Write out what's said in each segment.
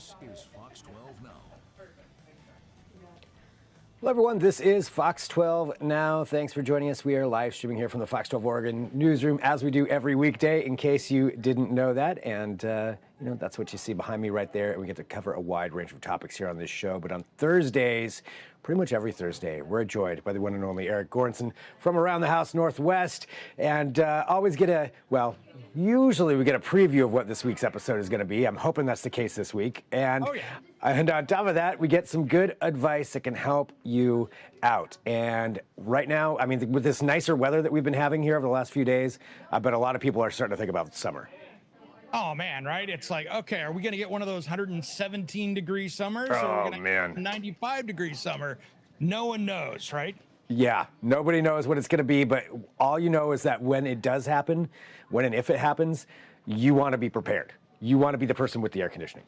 This is Fox 12 Now. Hello, everyone. This is Fox 12 Now. Thanks for joining us. We are live streaming here from the Fox 12 Oregon newsroom, as we do every weekday, in case you didn't know that. And, that's what you see behind me right there. We get to cover a wide range of topics here on this show. But on Thursdays, pretty much every Thursday, we're joined by the one and only Eric Goranson from around the house Northwest. And usually we get a preview of what this week's episode is going to be. I'm hoping that's the case this week. And on top of that, we get some good advice that can help you out. And right now, with this nicer weather that we've been having here over the last few days, I bet a lot of people are starting to think about summer. Oh, man, right? It's like, okay, are we going to get one of those 117-degree summers? Or Oh, are we man. 95-degree summer? No one knows, right? Yeah, nobody knows what it's going to be, but all you know is that when it does happen, when and if it happens, you want to be prepared. You want to be the person with the air conditioning.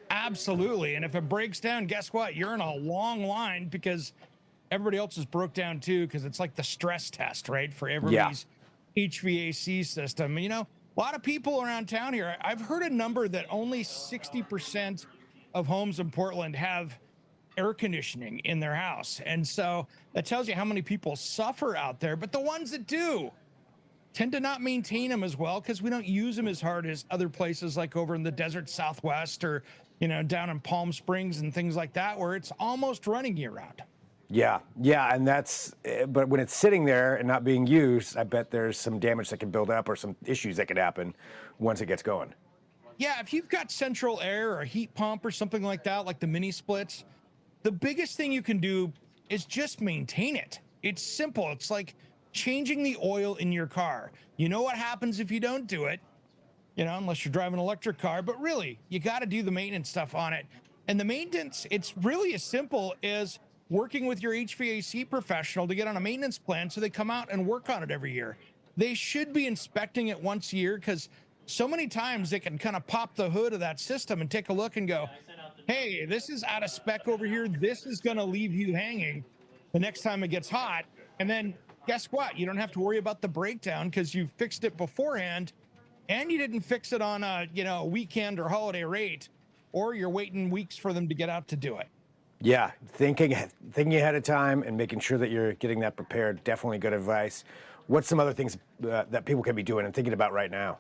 Absolutely. And if it breaks down, guess what? You're in a long line because everybody else is broke down too, because it's like the stress test, right? For everybody's HVAC system. A lot of people around town here, I've heard a number that only 60% of homes in Portland have air conditioning in their house. And so that tells you how many people suffer out there. But the ones that do tend to not maintain them as well because we don't use them as hard as other places like over in the desert Southwest or, down in Palm Springs and things like that, where it's almost running year round. Yeah, and but when it's sitting there and not being used, I bet there's some damage that can build up or some issues that could happen once it gets going. Yeah, if you've got central air or a heat pump or something like that, like the mini splits, the biggest thing you can do is just maintain it. It's simple. It's like changing the oil in your car. You know what happens if you don't do it, unless you're driving an electric car, but really, you got to do the maintenance stuff on it. And the maintenance, it's really as simple as working with your HVAC professional to get on a maintenance plan so they come out and work on it every year. They should be inspecting it once a year because so many times they can kind of pop the hood of that system and take a look and go, hey, this is out of spec over here. This is going to leave you hanging the next time it gets hot. And then guess what? You don't have to worry about the breakdown because you fixed it beforehand and you didn't fix it on a weekend or holiday rate, or you're waiting weeks for them to get out to do it. Yeah, thinking ahead of time and making sure that you're getting that prepared. Definitely good advice. What's some other things that people can be doing and thinking about right now?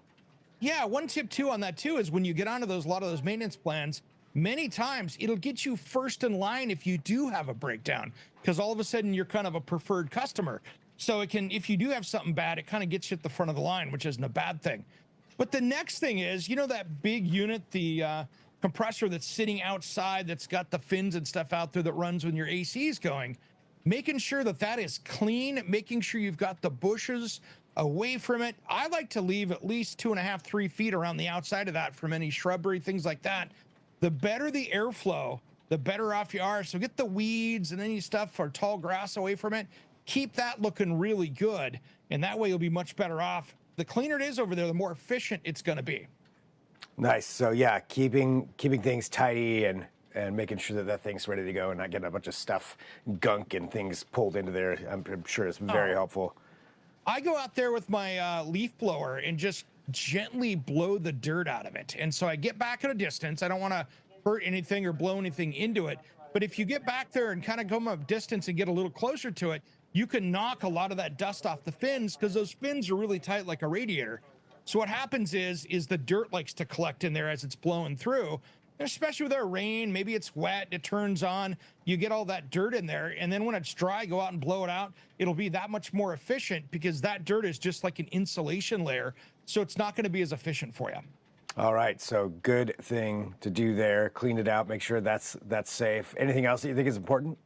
Yeah, one tip too on that too is when you get onto a lot of those maintenance plans, many times it'll get you first in line if you do have a breakdown, because all of a sudden you're kind of a preferred customer. So if you do have something bad, it kind of gets you at the front of the line, which isn't a bad thing. But the next thing is, that big unit, the compressor that's sitting outside that's got the fins and stuff out there that runs when your AC is going, making sure that is clean, making sure you've got the bushes away from it. I like to leave at least 2.5, 3 feet around the outside of that from any shrubbery, things like that. The better the airflow, the better off you are. So get the weeds and any stuff or tall grass away from it. Keep that looking really good. And that way you'll be much better off. The cleaner it is over there, the more efficient it's going to be. Nice. So yeah, keeping things tidy and making sure that thing's ready to go and not getting a bunch of stuff, gunk and things pulled into there. I'm sure it's very helpful. I go out there with my leaf blower and just gently blow the dirt out of it. And so I get back at a distance. I don't want to hurt anything or blow anything into it. But if you get back there and kind of come a distance and get a little closer to it, you can knock a lot of that dust off the fins because those fins are really tight like a radiator. So what happens is the dirt likes to collect in there as it's blowing through, and especially with our rain. Maybe it's wet, it turns on, you get all that dirt in there. And then when it's dry, go out and blow it out. It'll be that much more efficient because that dirt is just like an insulation layer. So it's not going to be as efficient for you. All right. So good thing to do there. Clean it out. Make sure that's safe. Anything else that you think is important?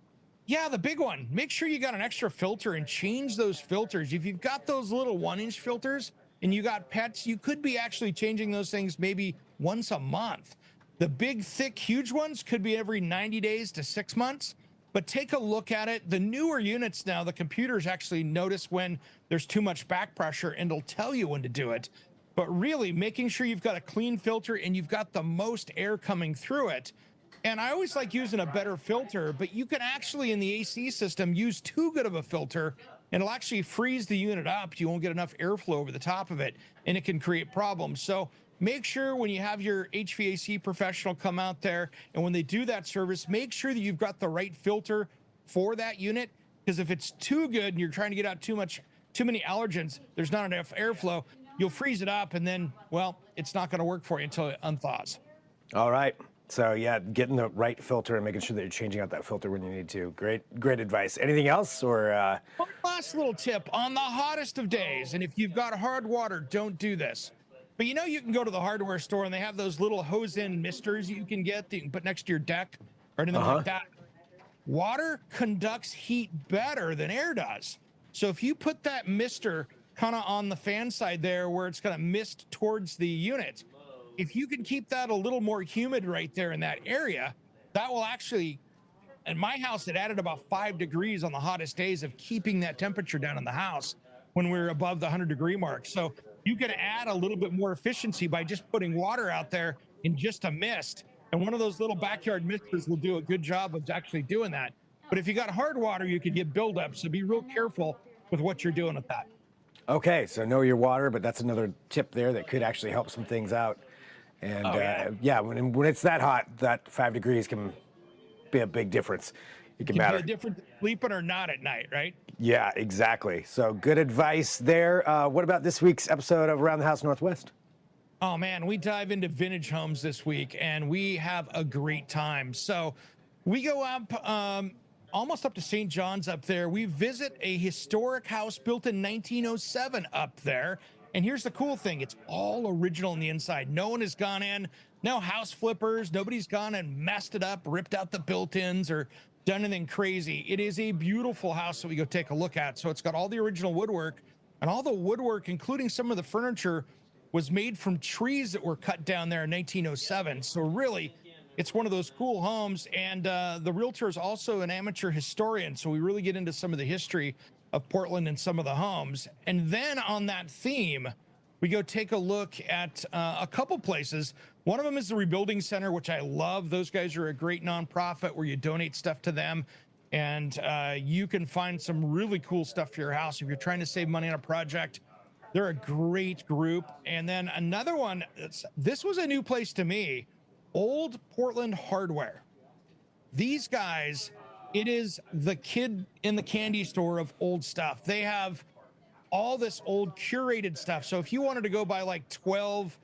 Yeah, the big one. Make sure you got an extra filter and change those filters. If you've got those little 1-inch filters and you got pets, you could be actually changing those things maybe once a month. The big, thick, huge ones could be every 90 days to 6 months. But take a look at it. The newer units now, the computers actually notice when there's too much back pressure and it'll tell you when to do it. But really making sure you've got a clean filter and you've got the most air coming through it. And I always like using a better filter, but you can actually in the AC system use too good of a filter and it'll actually freeze the unit up. You won't get enough airflow over the top of it and it can create problems. So make sure when you have your HVAC professional come out there and when they do that service, make sure that you've got the right filter for that unit. Because if it's too good and you're trying to get out too many allergens, there's not enough airflow, you'll freeze it up and then, well, it's not going to work for you until it unthaws. All right. So yeah, getting the right filter and making sure that you're changing out that filter when you need to. Great advice. Anything else or? One last little tip on the hottest of days, and if you've got hard water, don't do this. But you know, you can go to the hardware store and they have those little hose-in misters you can get that you can put next to your deck or anything like that. Water conducts heat better than air does. So if you put that mister kind of on the fan side there where it's going to mist towards the unit, if you can keep that a little more humid right there in that area, that will actually, in my house, it added about 5 degrees on the hottest days of keeping that temperature down in the house when we're above the 100-degree mark. So you can add a little bit more efficiency by just putting water out there in just a mist. And one of those little backyard misters will do a good job of actually doing that. But if you got hard water, you could get buildup. So be real careful with what you're doing with that. Okay, so know your water, but that's another tip there that could actually help some things out. And yeah, when it's that hot, that 5 degrees can be a big difference. It can matter. Be a difference sleeping or not at night, right? Yeah, exactly. So good advice there. What about this week's episode of Around the House Northwest? Oh man, we dive into vintage homes this week and we have a great time. So we go up almost up to St. John's up there. We visit a historic house built in 1907 up there. And here's the cool thing. It's all original on the inside. No one has gone in, no house flippers. Nobody's gone and messed it up, ripped out the built-ins or done anything crazy. It is a beautiful house that we go take a look at. So it's got all the original woodwork, and all the woodwork, including some of the furniture, was made from trees that were cut down there in 1907. So really, it's one of those cool homes. And the realtor is also an amateur historian. So we really get into some of the history of Portland and some of the homes. And then on that theme, we go take a look at a couple places. One of them is the Rebuilding Center, which I love. Those guys are a great nonprofit where you donate stuff to them. And you can find some really cool stuff for your house. If you're trying to save money on a project, they're a great group. And then another one, this was a new place to me, Old Portland Hardware. These guys, it is the kid in the candy store of old stuff. They have all this old curated stuff. So if you wanted to go buy like 12,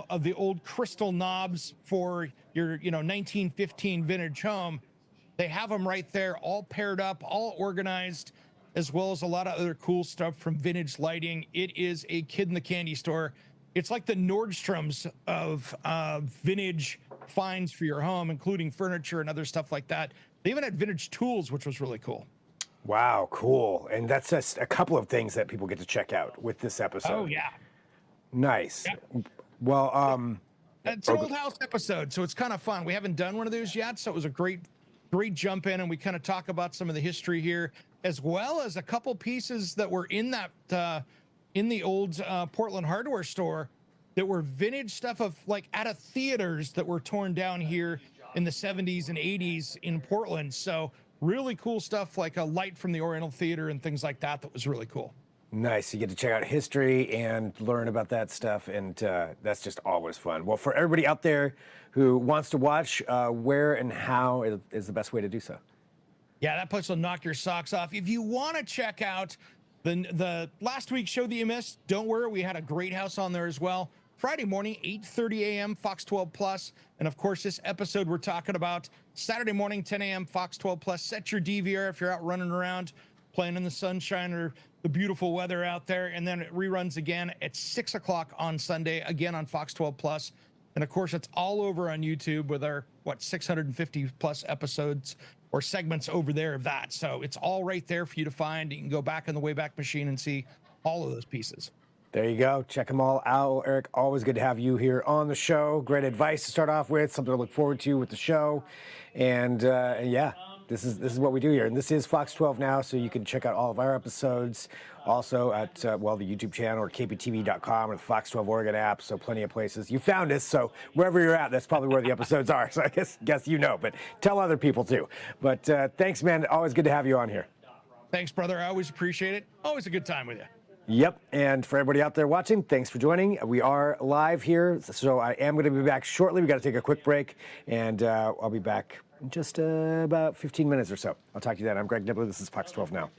of the old crystal knobs for your, 1915 vintage home, they have them right there, all paired up, all organized, as well as a lot of other cool stuff from vintage lighting. It is a kid in the candy store. It's like the Nordstrom's of vintage finds for your home, including furniture and other stuff like that. They even had vintage tools, which was really cool. Wow, cool. And that's just a couple of things that people get to check out with this episode. Oh, yeah. Nice. Yep. Well, it's an old house episode, so it's kind of fun. We haven't done one of those yet, so it was a great jump in, and we kind of talk about some of the history here, as well as a couple pieces that were in that in the old Portland hardware store that were vintage stuff of like out of theaters that were torn down here in the 70s and 80s in Portland. So really cool stuff like a light from the Oriental Theater and things like that was really cool. Nice. You get to check out history and learn about that stuff, and that's just always fun. Well, for everybody out there who wants to watch, where and how is the best way to do so? Yeah, that place will knock your socks off. If you want to check out the last week's show that you missed, don't worry, we had a great house on there as well. Friday morning, 8:30 a.m., Fox 12 Plus. And of course, this episode we're talking about Saturday morning, 10 a.m., Fox 12 Plus. Set your DVR if you're out running around, playing in the sunshine or the beautiful weather out there. And then it reruns again at 6 o'clock on Sunday, again on Fox 12 Plus. And of course, it's all over on YouTube with our, 650 plus episodes or segments over there of that. So it's all right there for you to find. You can go back in the Wayback Machine and see all of those pieces. There you go. Check them all out. Eric, always good to have you here on the show. Great advice to start off with, something to look forward to with the show. And yeah, this is what we do here. And this is Fox 12 now, so you can check out all of our episodes also at, the YouTube channel or kptv.com or the Fox 12 Oregon app, so plenty of places. You found us, so wherever you're at, that's probably where the episodes are. So I guess you know, but tell other people too. But thanks, man. Always good to have you on here. Thanks, brother. I always appreciate it. Always a good time with you. Yep, and for everybody out there watching, thanks for joining. We are live here, so I am going to be back shortly. We got to take a quick break, and I'll be back in just about 15 minutes or so. I'll talk to you then. I'm Greg Nibbler. This is Fox 12 Now.